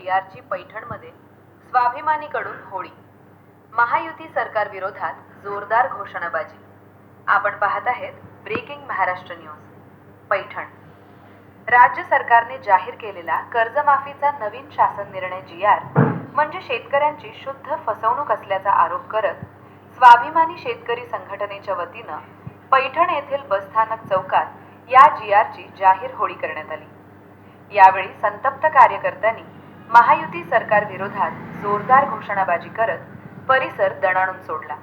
GRची पैठणमध्ये स्वाभिमानीकडून होळी, महायुती सरकार विरोधात जोरदार घोषणाबाजी। आपण पाहत आहेत ब्रेकिंग महाराष्ट्र न्यूज। पैठण राज्य सरकारने जाहीर केलेला कर्जमाफीचा नवीन शासन निर्णय GR म्हणजे शेतकऱ्यांची शुद्ध फसवणूक असल्याचा आरोप करत स्वाभिमानी शेतकरी संघटनेच्या वतीने पैठण येथील बसस्थानक चौकात या GRची जाहीर होळी करण्यात आली। यावेळी संतप्त कार्यकर्त्यांनी महायुती सरकार विरोधात जोरदार घोषणाबाजी करत परिसर दणाणून सोडला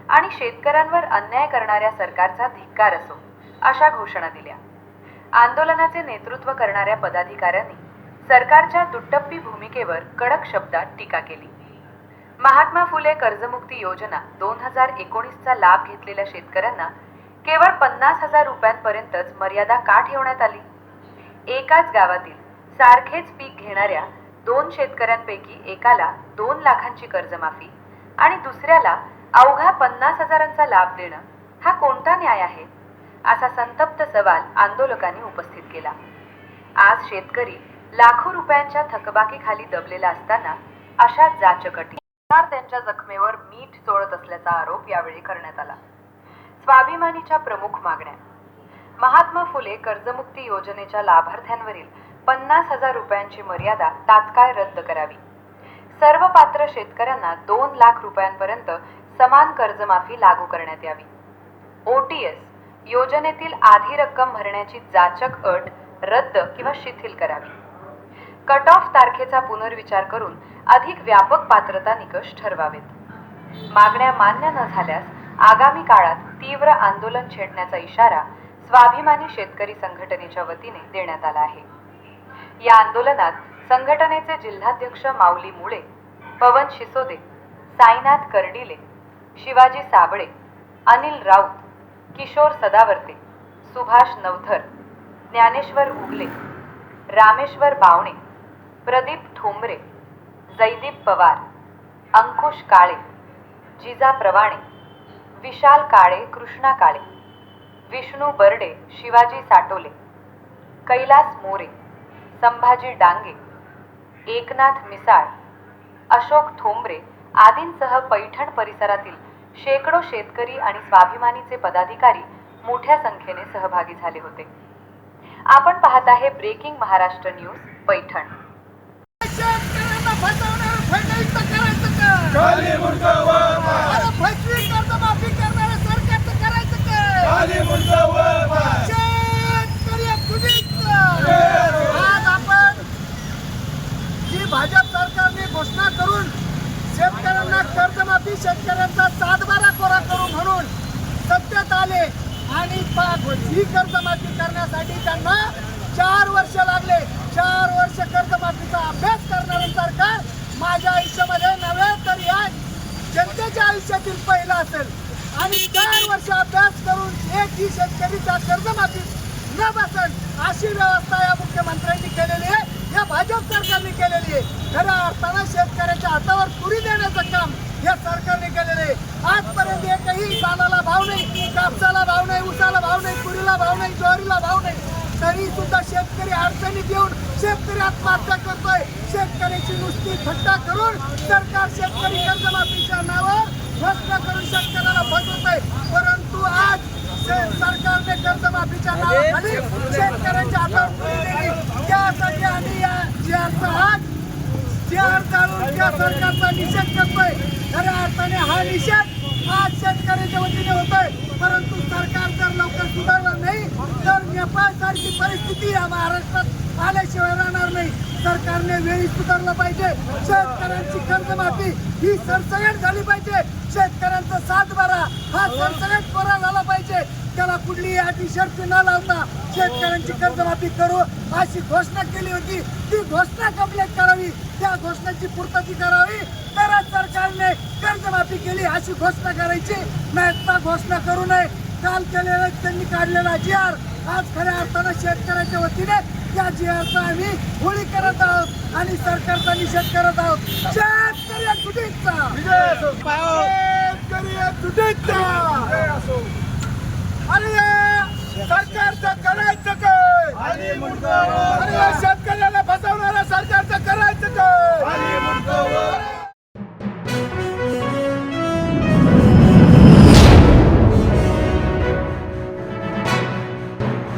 आणि शेतकऱ्यांवर अन्याय करणाऱ्या सरकारचा धिक्कार असो अशा घोषणा दिल्या। आंदोलनाचे नेतृत्व करणाऱ्या पदाधिकाऱ्यांनी सरकारच्या दुट्टप्पी भूमिकेवर कडक शब्दात टीका केली। महात्मा फुले कर्जमुक्ती योजना 2019चा लाभ घेतलेल्या शेतकऱ्यांना केवळ 50,000 रुपयांपर्यंतच मर्यादा का ठेवण्यात आली? एकाच गावातील सारखेच पीक घेणाऱ्या 2 शेतकऱ्यांपैकी एकाला 2 लाखांची कर्जमाफी आणि दुसऱ्याला अवघा 50,000चा लाभ देणं हा कोणता न्याय आहे? असा संतप्त सवाल आंदोलकांनी उपस्थित केला। आज शेतकरी लाखो रुपयांच्या थकबाकीखाली दबलेला असताना अशा जाचकटी त्यांच्या जखमेवर मीठ चोळत असल्याचा आरोप यावेळी करण्यात आला। स्वाभिमानीच्या प्रमुख मागण्या: महात्मा फुले कर्जमुक्ती योजनेच्या लाभार्थ्यांवरील 50,000 रुपयांची मर्यादा तात्काळ रद्द करावी। सर्व पात्र शेतकऱ्यांना 2 लाख रुपयांपर्यंत समान कर्जमाफी लागू करण्यात यावी। OTS योजनेतील आधी रक्कम भरण्याची जाचक अट रद्द किंवा शिथिल करावी। कट ऑफ तारखेचा पुनर्विचार करून अधिक व्यापक पात्रता निकष ठरवावेत। मागण्या मान्य न झाल्यास आगामी काळात तीव्र आंदोलन छेडण्याचा इशारा स्वाभिमानी शेतकरी संघटनेच्या वतीने देण्यात आला आहे। या आंदोलनात संघटनेचे जिल्हाध्यक्ष माऊली मुळे, पवन शिसोदे, साईनाथ कर्डिले, शिवाजी साबळे, अनिल राऊत, किशोर सदावर्ते, सुभाष नवथर, ज्ञानेश्वर उगले, रामेश्वर बावणे, प्रदीप ठोंबरे, जयदीप पवार, अंकुश काळे, जिजा प्रवाणे, विशाल काळे, कृष्णा काळे, विष्णू बर्डे, शिवाजी साटोले, कैलास मोरे, संभाजी डांगे, एकनाथ मिसाळ, अशोक थोंबरे आदींसह पैठण परिसरातील शेकडो शेतकरी आणि स्वाभिमानीचे पदाधिकारी मोठ्या संख्येने सहभागी झाले होते। आपण पाहत आहे ब्रेकिंग महाराष्ट्र न्यूज पैठण। भाजप सरकारने घोषणा करून शेतकऱ्यांना कर्जमाफी, शेतकऱ्यांचा 7/12 कोरा करू म्हणून सत्तेत आले आणि ही कर्जमाफी करण्यासाठी त्यांना 4 वर्ष लागले। 4 वर्ष कर्जमाफीचा अभ्यास करणारे सरकार माझ्या आयुष्यामध्ये नव्हे तर या जनतेच्या आयुष्यातील पहिला असेल आणि 4 वर्ष अभ्यास करून एकही शेतकरीचा कर्जमाफी न बसेल अशी व्यवस्था या मुख्यमंत्र्यांनी केलेली आहे, या भाजप सरकारने केलेली आहे। खऱ्या अर्थानं शेतकऱ्याच्या हातावर तुरी देण्याचं काम या सरकारने केलेले आहे। आजपर्यंत एकही मालाला भाव नाही, कापसाला भाव नाही, ऊसाला भाव नाही, तुरीला भाव नाही, ज्वारीला भाव नाही, तरी सुद्धा शेतकरी अडचणीत येऊन शेतकरी आत्महत्या करतोय। शेतकऱ्याची नुसती थट्टा करून सरकार शेतकरी कर्जमाफीच्या नावावर घोषणा करून शेतकऱ्याला फसवत आहे। परंतु आज सरकारने कर्जमाफीच्या नावाखाली शेतकऱ्यांच्या हातावर तुरी दिली। त्यासाठी आम्ही या GR काढून त्या सरकारचा निषेध करतोय। खऱ्या अर्थाने हा निषेध आज शेतकऱ्याच्या वतीने होतोय। परंतु सरकार जर लवकर सुधारलं नाही तर नेपाळ सारखी परिस्थिती या महाराष्ट्रात आल्याशिवाय राहणार नाही। सरकारने वेळी सुधारलं पाहिजे। शेतकऱ्यांची कर्जमाफी ही सरसकट झाली पाहिजे। शेतकऱ्यांचा 7/12 हा सरसकट कोरा झाला पाहिजे। त्याला कुठलीही अटी शर्ती न लावता शेतकऱ्यांची कर्जमाफी करू अशी घोषणा केली होती। ती घोषणा कंप्लीट करावी, त्या घोषणेची पूर्तता करावी, तरच सरकारने कर्जमाफी केली अशी घोषणा करायची, नाही घोषणा करू नये। काल केलेला त्यांनी काढलेला GR आज खऱ्या अर्थानं शेतकऱ्याच्या वतीने या GRचा आम्ही होळी करत आहोत आणि सरकारचा निषेध करत आहोत। शेतकरी एकजुटीचा विजय असो, शेतकरी एकजुटीचा. अरे सरकारचा